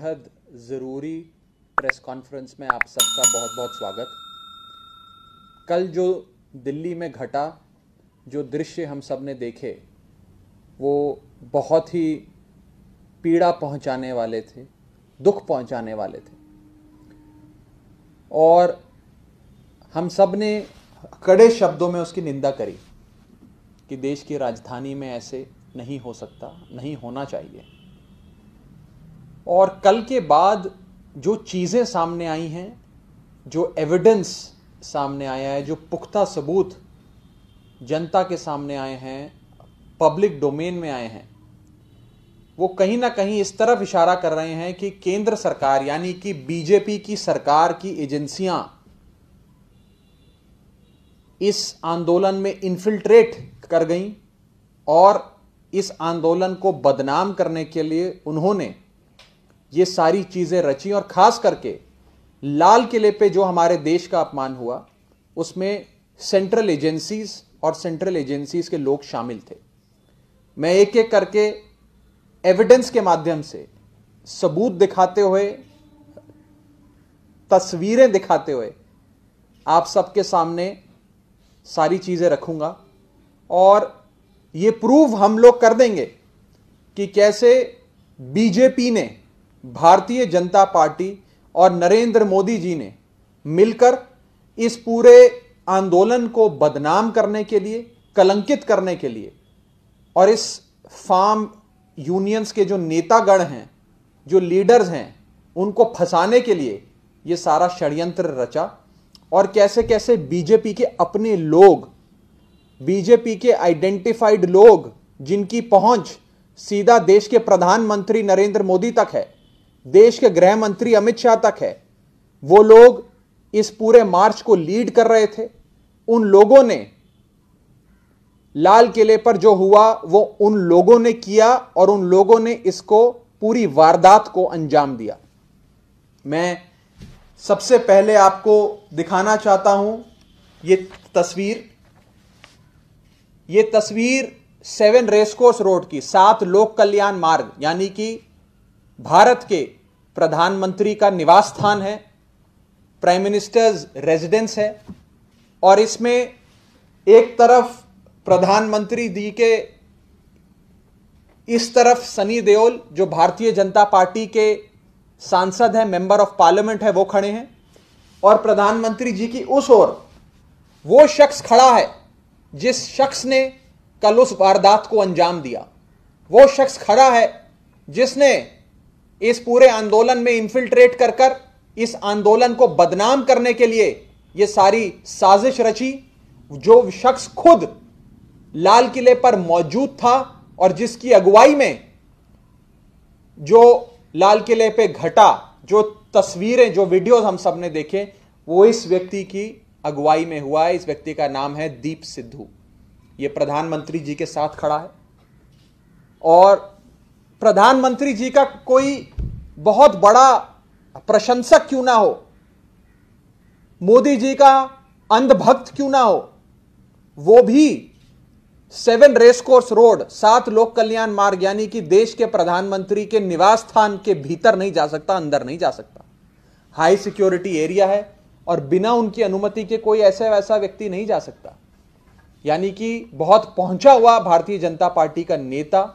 बेहद ज़रूरी press conference में आप सबका बहुत बहुत स्वागत। कल जो दिल्ली में घटा, जो दृश्य हम सब ने देखे, वो बहुत ही पीड़ा पहुंचाने वाले थे, दुख पहुंचाने वाले थे। और हम सब ने कड़े शब्दों में उसकी निंदा करी कि देश की राजधानी में ऐसे नहीं हो सकता, नहीं होना चाहिए। और कल के बाद जो चीज़ें सामने आई हैं, जो एविडेंस सामने आया है, जो पुख्ता सबूत जनता के सामने आए हैं, पब्लिक डोमेन में आए हैं, वो कहीं ना कहीं इस तरफ इशारा कर रहे हैं कि केंद्र सरकार यानी कि बीजेपी की सरकार की एजेंसियां इस आंदोलन में इन्फिल्ट्रेट कर गईं और इस आंदोलन को बदनाम करने के लिए उन्होंने ये सारी चीज़ें रची। और खास करके लाल किले पे जो हमारे देश का अपमान हुआ, उसमें सेंट्रल एजेंसीज और सेंट्रल एजेंसीज के लोग शामिल थे। मैं एक एक करके एविडेंस के माध्यम से, सबूत दिखाते हुए, तस्वीरें दिखाते हुए आप सबके सामने सारी चीज़ें रखूंगा और ये प्रूव हम लोग कर देंगे कि कैसे बीजेपी ने, भारतीय जनता पार्टी और नरेंद्र मोदी जी ने मिलकर इस पूरे आंदोलन को बदनाम करने के लिए, कलंकित करने के लिए और इस फार्म यूनियंस के जो नेतागण हैं, जो लीडर्स हैं, उनको फंसाने के लिए ये सारा षड्यंत्र रचा। और कैसे कैसे बीजेपी के अपने लोग, बीजेपी के आइडेंटिफाइड लोग, जिनकी पहुंच सीधा देश के प्रधानमंत्री नरेंद्र मोदी तक है, देश के गृह मंत्री अमित शाह तक है, वो लोग इस पूरे मार्च को लीड कर रहे थे। उन लोगों ने, लाल किले पर जो हुआ वो उन लोगों ने किया और उन लोगों ने इसको, पूरी वारदात को अंजाम दिया। मैं सबसे पहले आपको दिखाना चाहता हूं ये तस्वीर 7 रेसकोर्स रोड की, 7 लोक कल्याण मार्ग यानी कि भारत के प्रधानमंत्री का निवास स्थान है, प्राइम मिनिस्टर्स रेजिडेंस है। और इसमें एक तरफ प्रधानमंत्री जी के, इस तरफ सनी देओल जो भारतीय जनता पार्टी के सांसद हैं, मेंबर ऑफ पार्लियामेंट है, वो खड़े हैं। और प्रधानमंत्री जी की उस ओर वो शख्स खड़ा है जिस शख्स ने कल उस वारदात को अंजाम दिया। वो शख्स खड़ा है जिसने इस पूरे आंदोलन में इन्फिल्ट्रेट कर इस आंदोलन को बदनाम करने के लिए ये सारी साजिश रची। जो शख्स खुद लाल किले पर मौजूद था और जिसकी अगुवाई में जो लाल किले पे घटा, जो तस्वीरें, जो वीडियोस हम सब ने देखे, वो इस व्यक्ति की अगुवाई में हुआ है। इस व्यक्ति का नाम है दीप सिद्धू। ये प्रधानमंत्री जी के साथ खड़ा है और प्रधानमंत्री जी का कोई बहुत बड़ा प्रशंसक क्यों ना हो, मोदी जी का अंधभक्त क्यों ना हो, वो भी 7 रेसकोर्स रोड, 7 लोक कल्याण मार्ग यानी कि देश के प्रधानमंत्री के निवास स्थान के भीतर नहीं जा सकता, अंदर नहीं जा सकता। हाई सिक्योरिटी एरिया है और बिना उनकी अनुमति के कोई ऐसा वैसा व्यक्ति नहीं जा सकता। यानी कि बहुत पहुंचा हुआ भारतीय जनता पार्टी का नेता,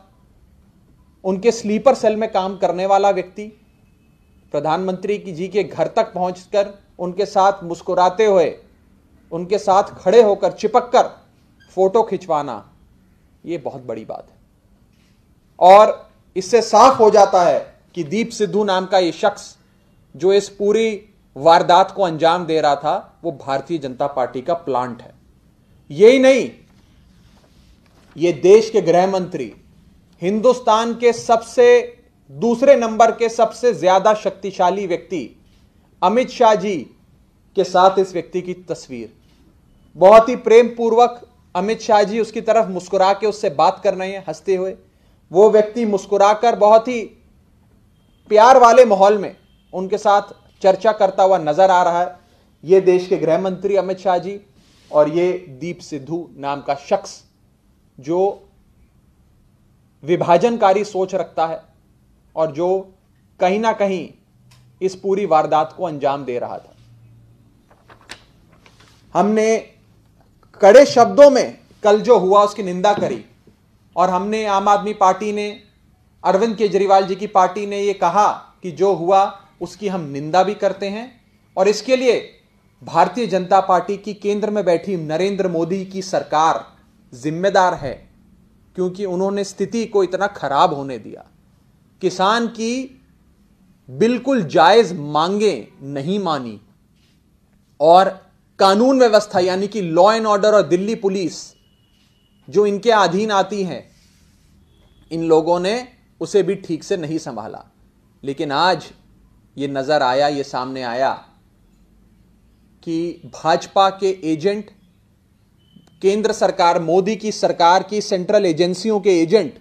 उनके स्लीपर सेल में काम करने वाला व्यक्ति, प्रधानमंत्री जी के घर तक पहुंचकर उनके साथ मुस्कुराते हुए, उनके साथ खड़े होकर, चिपक कर फोटो खिंचवाना, ये बहुत बड़ी बात है। और इससे साफ हो जाता है कि दीप सिद्धू नाम का ये शख्स जो इस पूरी वारदात को अंजाम दे रहा था, वो भारतीय जनता पार्टी का प्लांट है। यही नहीं, ये देश के गृह मंत्री, हिंदुस्तान के दूसरे नंबर के सबसे ज्यादा शक्तिशाली व्यक्ति अमित शाह जी के साथ इस व्यक्ति की तस्वीर। बहुत ही प्रेम पूर्वक अमित शाह जी उसकी तरफ मुस्कुरा के उससे बात कर रहे हैं, हंसते हुए। वो व्यक्ति मुस्कुराकर बहुत ही प्यार वाले माहौल में उनके साथ चर्चा करता हुआ नजर आ रहा है। ये देश के गृह मंत्री अमित शाह जी और ये दीप सिद्धू नाम का शख्स जो विभाजनकारी सोच रखता है और जो कहीं ना कहीं इस पूरी वारदात को अंजाम दे रहा था। हमने कड़े शब्दों में कल जो हुआ उसकी निंदा करी और हमने, आम आदमी पार्टी ने, अरविंद केजरीवाल जी की पार्टी ने यह कहा कि जो हुआ उसकी हम निंदा भी करते हैं और इसके लिए भारतीय जनता पार्टी की केंद्र में बैठी नरेंद्र मोदी की सरकार जिम्मेदार है, क्योंकि उन्होंने स्थिति को इतना खराब होने दिया। किसान की बिल्कुल जायज मांगे नहीं मानी और कानून व्यवस्था यानी कि लॉ एंड ऑर्डर और दिल्ली पुलिस जो इनके अधीन आती हैं, इन लोगों ने उसे भी ठीक से नहीं संभाला। लेकिन आज ये नजर आया, ये सामने आया कि भाजपा के एजेंट, केंद्र सरकार, मोदी की सरकार की सेंट्रल एजेंसियों के एजेंट,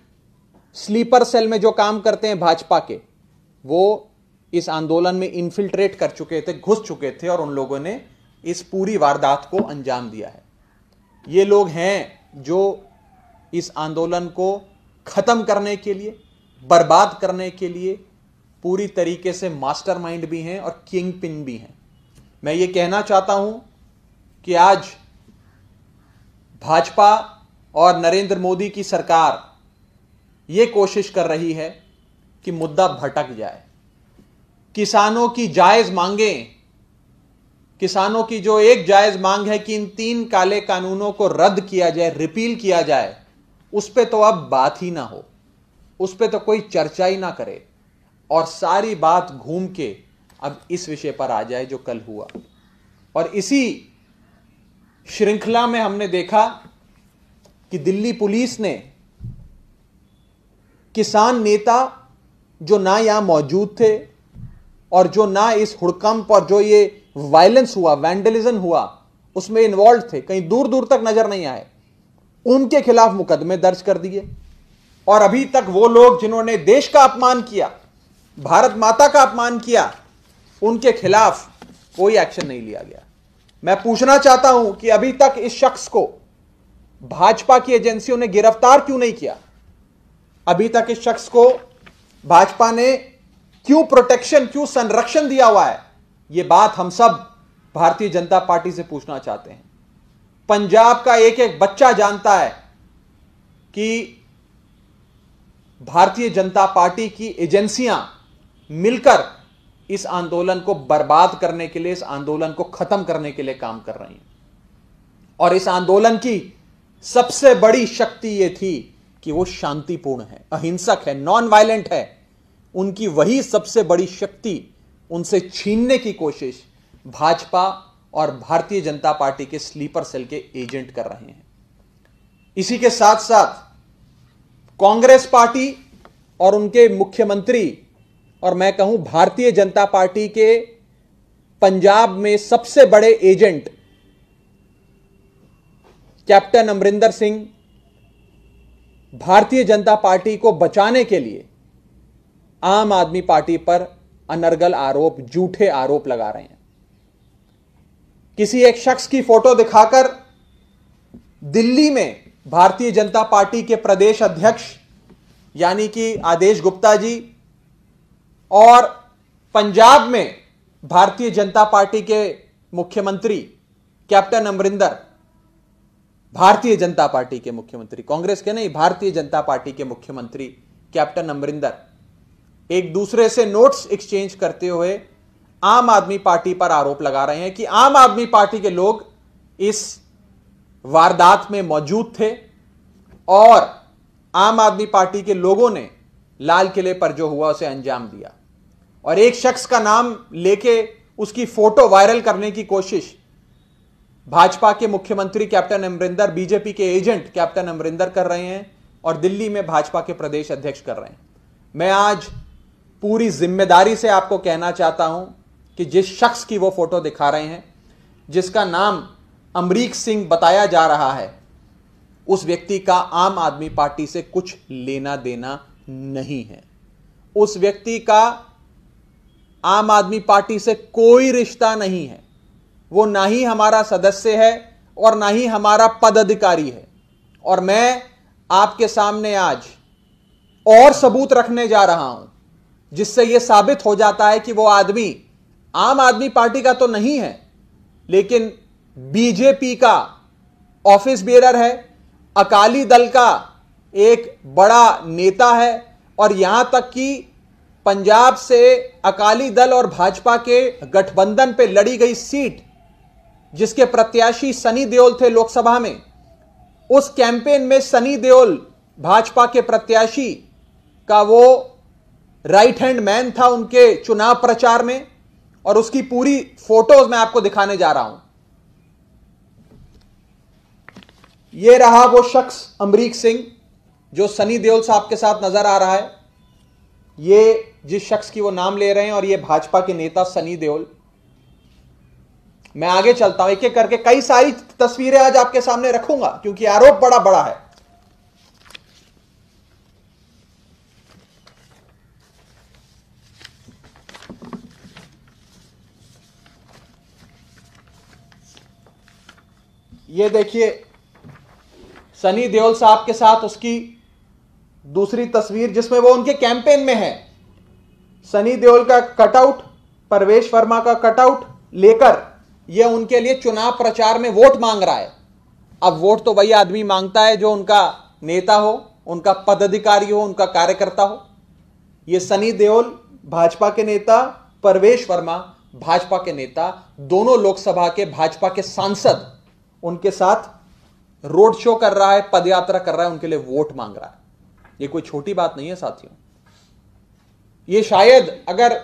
स्लीपर सेल में जो काम करते हैं भाजपा के, वो इस आंदोलन में इन्फिल्ट्रेट कर चुके थे, घुस चुके थे और उन लोगों ने इस पूरी वारदात को अंजाम दिया है। ये लोग हैं जो इस आंदोलन को खत्म करने के लिए, बर्बाद करने के लिए पूरी तरीके से मास्टरमाइंड भी हैं और किंग पिन भी हैं। मैं ये कहना चाहता हूं कि आज भाजपा और नरेंद्र मोदी की सरकार ये कोशिश कर रही है कि मुद्दा भटक जाए। किसानों की जायज मांगें, किसानों की जो एक जायज मांग है कि इन 3 काले कानूनों को रद्द किया जाए, रिपील किया जाए, उस पे तो अब बात ही ना हो, उस पे तो कोई चर्चा ही ना करे और सारी बात घूम के अब इस विषय पर आ जाए जो कल हुआ। और इसी श्रृंखला में हमने देखा कि दिल्ली पुलिस ने किसान नेता जो ना यहां मौजूद थे और जो ना इस हुड़कंप और जो ये वायलेंस हुआ, वैंडलिज्म हुआ, उसमें इन्वॉल्व थे, कहीं दूर दूर तक नजर नहीं आए, उनके खिलाफ मुकदमे दर्ज कर दिए। और अभी तक वो लोग जिन्होंने देश का अपमान किया, भारत माता का अपमान किया, उनके खिलाफ कोई एक्शन नहीं लिया गया। मैं पूछना चाहता हूं कि अभी तक इस शख्स को भाजपा की एजेंसियों ने गिरफ्तार क्यों नहीं किया? अभी तक इस शख्स को भाजपा ने क्यों प्रोटेक्शन, क्यों संरक्षण दिया हुआ है? यह बात हम सब भारतीय जनता पार्टी से पूछना चाहते हैं। पंजाब का एक एक बच्चा जानता है कि भारतीय जनता पार्टी की एजेंसियां मिलकर इस आंदोलन को बर्बाद करने के लिए, इस आंदोलन को खत्म करने के लिए काम कर रही हैं। और इस आंदोलन की सबसे बड़ी शक्ति यह थी कि वो शांतिपूर्ण है, अहिंसक है, नॉन वायलेंट है। उनकी वही सबसे बड़ी शक्ति उनसे छीनने की कोशिश भाजपा और भारतीय जनता पार्टी के स्लीपर सेल के एजेंट कर रहे हैं। इसी के साथ साथ कांग्रेस पार्टी और उनके मुख्यमंत्री, और मैं कहूं भारतीय जनता पार्टी के पंजाब में सबसे बड़े agent captain Amarinder Singh, Bharatiya Janata party को बचाने के लिए आम आदमी पार्टी पर अनर्गल आरोप, झूठे आरोप लगा रहे हैं। किसी एक शख्स की फोटो दिखाकर दिल्ली में भारतीय जनता पार्टी के प्रदेश अध्यक्ष यानी कि आदेश गुप्ता जी और पंजाब में भारतीय जनता पार्टी के मुख्यमंत्री कैप्टन अमरिंदर, भारतीय जनता पार्टी के मुख्यमंत्री, कांग्रेस के नहीं, भारतीय जनता पार्टी के मुख्यमंत्री कैप्टन अमरिंदर एक दूसरे से नोट्स एक्सचेंज करते हुए आम आदमी पार्टी पर आरोप लगा रहे हैं कि आम आदमी पार्टी के लोग इस वारदात में मौजूद थे और आम आदमी पार्टी के लोगों ने लाल किले पर जो हुआ उसे अंजाम दिया। और एक शख्स का नाम लेके उसकी फोटो वायरल करने की कोशिश भाजपा के मुख्यमंत्री कैप्टन अमरिंदर, बीजेपी के एजेंट कैप्टन अमरिंदर कर रहे हैं और दिल्ली में भाजपा के प्रदेश अध्यक्ष कर रहे हैं। मैं आज पूरी जिम्मेदारी से आपको कहना चाहता हूं कि जिस शख्स की वो फोटो दिखा रहे हैं, जिसका नाम अमरीक सिंह बताया जा रहा है, उस व्यक्ति का आम आदमी पार्टी से कुछ लेना देना नहीं है। उस व्यक्ति का आम आदमी पार्टी से कोई रिश्ता नहीं है। वो ना ही हमारा सदस्य है और ना ही हमारा पदाधिकारी है। और मैं आपके सामने आज और सबूत रखने जा रहा हूं जिससे यह साबित हो जाता है कि वो आदमी आम आदमी पार्टी का तो नहीं है, लेकिन बीजेपी का ऑफिस बेरर है, अकाली दल का एक बड़ा नेता है, और यहां तक कि पंजाब से अकाली दल और भाजपा के गठबंधन पे लड़ी गई सीट जिसके प्रत्याशी सनी देओल थे लोकसभा में, उस कैंपेन में सनी देओल भाजपा के प्रत्याशी का वो राइट हैंड मैन था उनके चुनाव प्रचार में, और उसकी पूरी फोटोज मैं आपको दिखाने जा रहा हूं। यह रहा वो शख्स अमरीक सिंह जो सनी देओल साहब के साथ नजर आ रहा है, ये जिस शख्स की वो नाम ले रहे हैं, और ये भाजपा के नेता सनी देओल। मैं आगे चलता हूं, एक एक करके कई सारी तस्वीरें आज आपके सामने रखूंगा क्योंकि आरोप बड़ा बड़ा है। ये देखिए सनी देओल साहब के साथ उसकी दूसरी तस्वीर जिसमें वो उनके कैंपेन में है। सनी देओल का कटआउट, परवेश वर्मा का कटआउट लेकर ये उनके लिए चुनाव प्रचार में वोट मांग रहा है। अब वोट तो वही आदमी मांगता है जो उनका नेता हो, उनका पदाधिकारी हो, उनका कार्यकर्ता हो। ये सनी देओल भाजपा के नेता, परवेश वर्मा भाजपा के नेता, दोनों लोकसभा के भाजपा के सांसद उनके साथ रोड शो कर रहा है, पदयात्रा कर रहा है, उनके लिए वोट मांग रहा है। ये कोई छोटी बात नहीं है साथियों। ये शायद अगर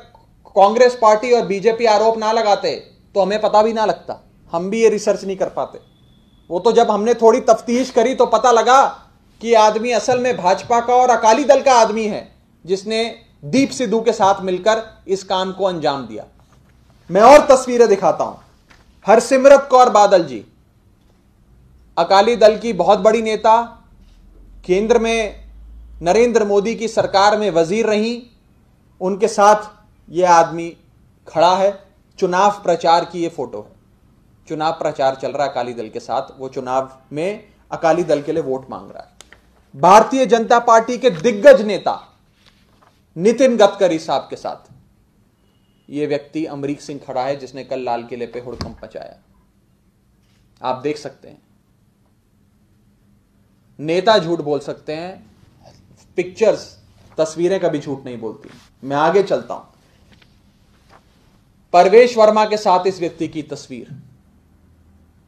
कांग्रेस पार्टी और बीजेपी आरोप ना लगाते तो हमें पता भी ना लगता, हम भी ये रिसर्च नहीं कर पाते। वो तो जब हमने थोड़ी तफ्तीश करी तो पता लगा कि आदमी असल में भाजपा का और अकाली दल का आदमी है जिसने दीप सिद्धू के साथ मिलकर इस काम को अंजाम दिया। मैं और तस्वीरें दिखाता हूं। हरसिमरत कौर बादल जी अकाली दल की बहुत बड़ी नेता, केंद्र में नरेंद्र मोदी की सरकार में वजीर रही, उनके साथ यह आदमी खड़ा है। चुनाव प्रचार की यह फोटो है, चुनाव प्रचार चल रहा है अकाली दल के साथ, वो चुनाव में अकाली दल के लिए वोट मांग रहा है। भारतीय जनता पार्टी के दिग्गज नेता नितिन गडकरी साहब के साथ यह व्यक्ति अमरीक सिंह खड़ा है जिसने कल लाल किले पे हुड़कंप मचाया। आप देख सकते हैं, नेता झूठ बोल सकते हैं, पिक्चर्स, तस्वीरें कभी झूठ नहीं बोलती। मैं आगे चलता हूं। परवेश वर्मा के साथ इस व्यक्ति की तस्वीर।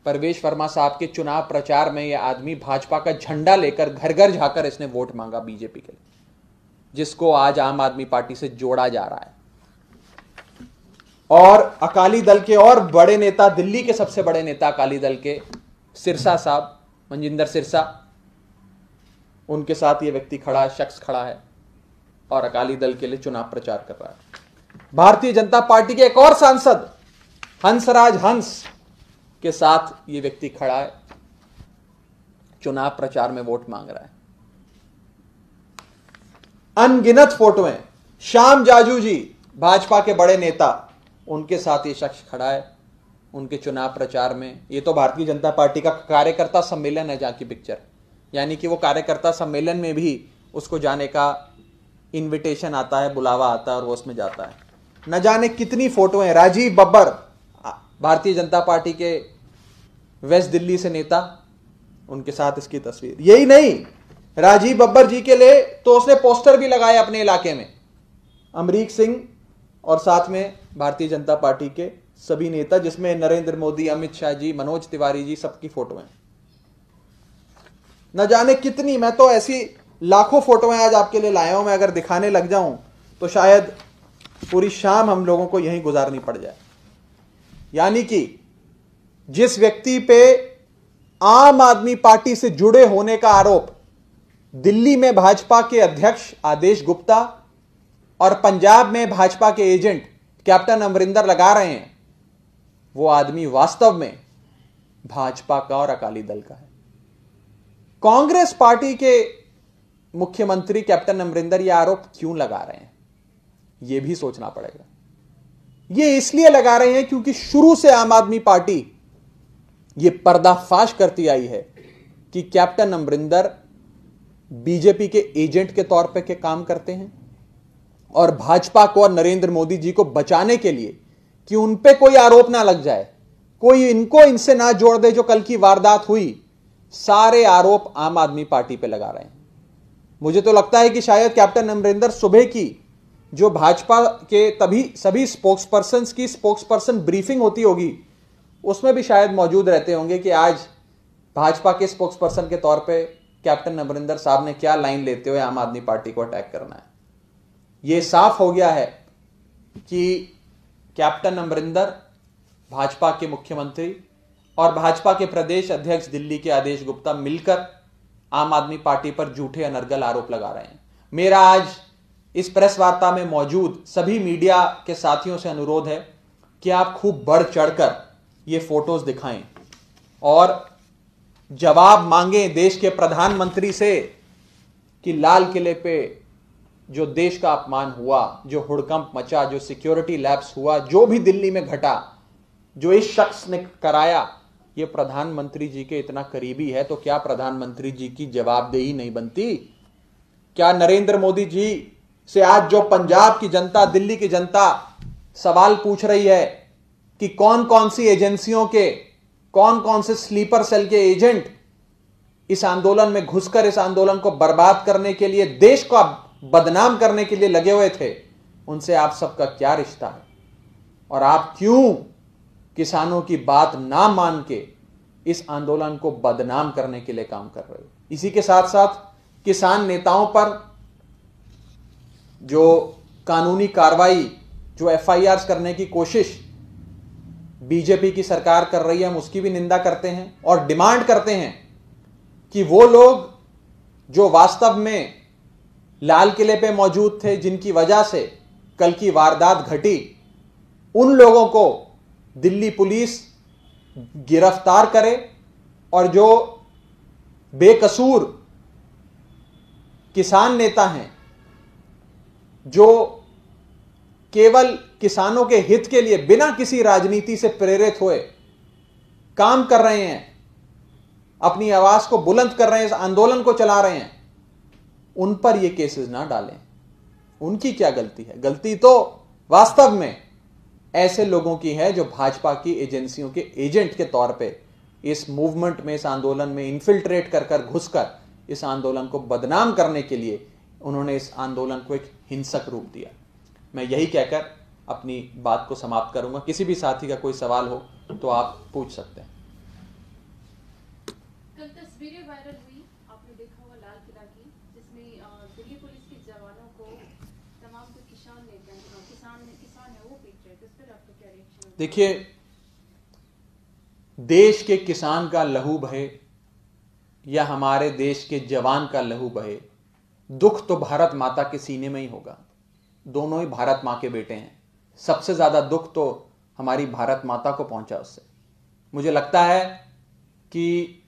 परवेश वर्मा साहब के चुनाव प्रचार में यह आदमी भाजपा का झंडा लेकर घर घर जाकर इसने वोट मांगा बीजेपी के लिए, जिसको आज आम आदमी पार्टी से जोड़ा जा रहा है। और अकाली दल के और बड़े नेता, दिल्ली के सबसे बड़े नेता अकाली दल के सिरसा साहब, मनजिंदर सिरसा, उनके साथ यह व्यक्ति खड़ा है, शख्स खड़ा है और अकाली दल के लिए चुनाव प्रचार कर रहा है। भारतीय जनता पार्टी के एक और सांसद हंसराज हंस के साथ यह व्यक्ति खड़ा है, चुनाव प्रचार में वोट मांग रहा है। अनगिनत फोटोएं, श्याम जाजू जी भाजपा के बड़े नेता, उनके साथ ये शख्स खड़ा है उनके चुनाव प्रचार में। ये तो भारतीय जनता पार्टी का कार्यकर्ता सम्मेलन है जहां की पिक्चर, यानी कि वो कार्यकर्ता सम्मेलन में भी उसको जाने का इनविटेशन आता है, बुलावा आता है और वो उसमें जाता है। न जाने कितनी फोटोएं। राजीव बब्बर भारतीय जनता पार्टी के वेस्ट दिल्ली से नेता, उनके साथ इसकी तस्वीर। यही नहीं, राजीव बब्बर जी के लिए तो उसने पोस्टर भी लगाए अपने इलाके में। अमरीक सिंह और साथ में भारतीय जनता पार्टी के सभी नेता, जिसमें नरेंद्र मोदी, अमित शाह जी, मनोज तिवारी जी, सबकी फोटोएं। न जाने कितनी, मैं तो ऐसी लाखों फोटोएं आज आपके लिए लाया हूं। मैं अगर दिखाने लग जाऊं तो शायद पूरी शाम हम लोगों को यहीं गुजारनी पड़ जाए। यानी कि जिस व्यक्ति पे आम आदमी पार्टी से जुड़े होने का आरोप दिल्ली में भाजपा के अध्यक्ष आदेश गुप्ता और पंजाब में भाजपा के एजेंट कैप्टन अमरिंदर लगा रहे हैं, वो आदमी वास्तव में भाजपा का और अकाली दल का है। कांग्रेस पार्टी के मुख्यमंत्री कैप्टन अमरिंदर ये आरोप क्यों लगा रहे हैं, यह भी सोचना पड़ेगा। ये इसलिए लगा रहे हैं क्योंकि शुरू से आम आदमी पार्टी ये पर्दाफाश करती आई है कि कैप्टन अमरिंदर बीजेपी के एजेंट के तौर पर के काम करते हैं और भाजपा को और नरेंद्र मोदी जी को बचाने के लिए कि उन पे कोई आरोप ना लग जाए, कोई इनको इनसे ना जोड़ दे जो कल की वारदात हुई, सारे आरोप आम आदमी पार्टी पे लगा रहे हैं। मुझे तो लगता है कि शायद कैप्टन अमरिंदर सुबह की जो भाजपा के तभी सभी स्पोक्सपर्सन्स की स्पोक्सपर्सन ब्रीफिंग होती होगी, उसमें भी शायद मौजूद रहते होंगे कि आज भाजपा के स्पोक्सपर्सन के तौर पे कैप्टन अमरिंदर साहब ने क्या लाइन लेते हुए आम आदमी पार्टी को अटैक करना है। यह साफ हो गया है कि कैप्टन अमरिंदर, भाजपा के मुख्यमंत्री और भाजपा के प्रदेश अध्यक्ष दिल्ली के आदेश गुप्ता मिलकर आम आदमी पार्टी पर झूठे अनर्गल आरोप लगा रहे हैं। मेरा आज इस प्रेस वार्ता में मौजूद सभी मीडिया के साथियों से अनुरोध है कि आप खूब बढ़ चढ़कर ये फोटोज दिखाएं और जवाब मांगें देश के प्रधानमंत्री से कि लाल किले पे जो देश का अपमान हुआ, जो हुड़कंप मचा, जो सिक्योरिटी लैप्स हुआ, जो भी दिल्ली में घटा, जो इस शख्स ने कराया, ये प्रधानमंत्री जी के इतना करीबी है, तो क्या प्रधानमंत्री जी की जवाबदेही नहीं बनती? क्या नरेंद्र मोदी जी से आज जो पंजाब की जनता, दिल्ली की जनता सवाल पूछ रही है कि कौन कौन सी एजेंसियों के, कौन कौन से स्लीपर सेल के एजेंट इस आंदोलन में घुसकर इस आंदोलन को बर्बाद करने के लिए, देश को बदनाम करने के लिए लगे हुए थे, उनसे आप सबका क्या रिश्ता है? और आप क्यों किसानों की बात ना मान के इस आंदोलन को बदनाम करने के लिए काम कर रहे हो? इसी के साथ साथ किसान नेताओं पर जो कानूनी कार्रवाई, जो एफआईआर करने की कोशिश बीजेपी की सरकार कर रही है, हम उसकी भी निंदा करते हैं और डिमांड करते हैं कि वो लोग जो वास्तव में लाल किले पे मौजूद थे, जिनकी वजह से कल की वारदात घटी, उन लोगों को दिल्ली पुलिस गिरफ्तार करे और जो बेकसूर किसान नेता हैं, जो केवल किसानों के हित के लिए बिना किसी राजनीति से प्रेरित हुए काम कर रहे हैं, अपनी आवाज को बुलंद कर रहे हैं, इस आंदोलन को चला रहे हैं, उन पर ये केसेस ना डालें। उनकी क्या गलती है? गलती तो वास्तव में ऐसे लोगों की है जो भाजपा की एजेंसियों के एजेंट के तौर पे इस मूवमेंट में, इस आंदोलन में इन्फिल्ट्रेट कर कर घुसकर इस आंदोलन को बदनाम करने के लिए उन्होंने इस आंदोलन को एक हिंसक रूप दिया। मैं यही कहकर अपनी बात को समाप्त करूंगा। किसी भी साथी का कोई सवाल हो तो आप पूछ सकते हैं। कल तस्वीरें वायरल हुई, आपने देखा होगा लाल किला की, जिसमें दिल्ली पुलिस के जवानों को तमाम जो किसान नेता हैं, किसान है वो पीट रहे थे, इस पर आपका क्या रिएक्शन है? देखिए, देश के किसान का लहू बहे या हमारे देश के जवान का लहू बहे, दुख तो भारत माता के सीने में ही होगा। दोनों ही भारत मां के बेटे हैं। सबसे ज्यादा दुख तो हमारी भारत माता को पहुंचा उससे। मुझे लगता है कि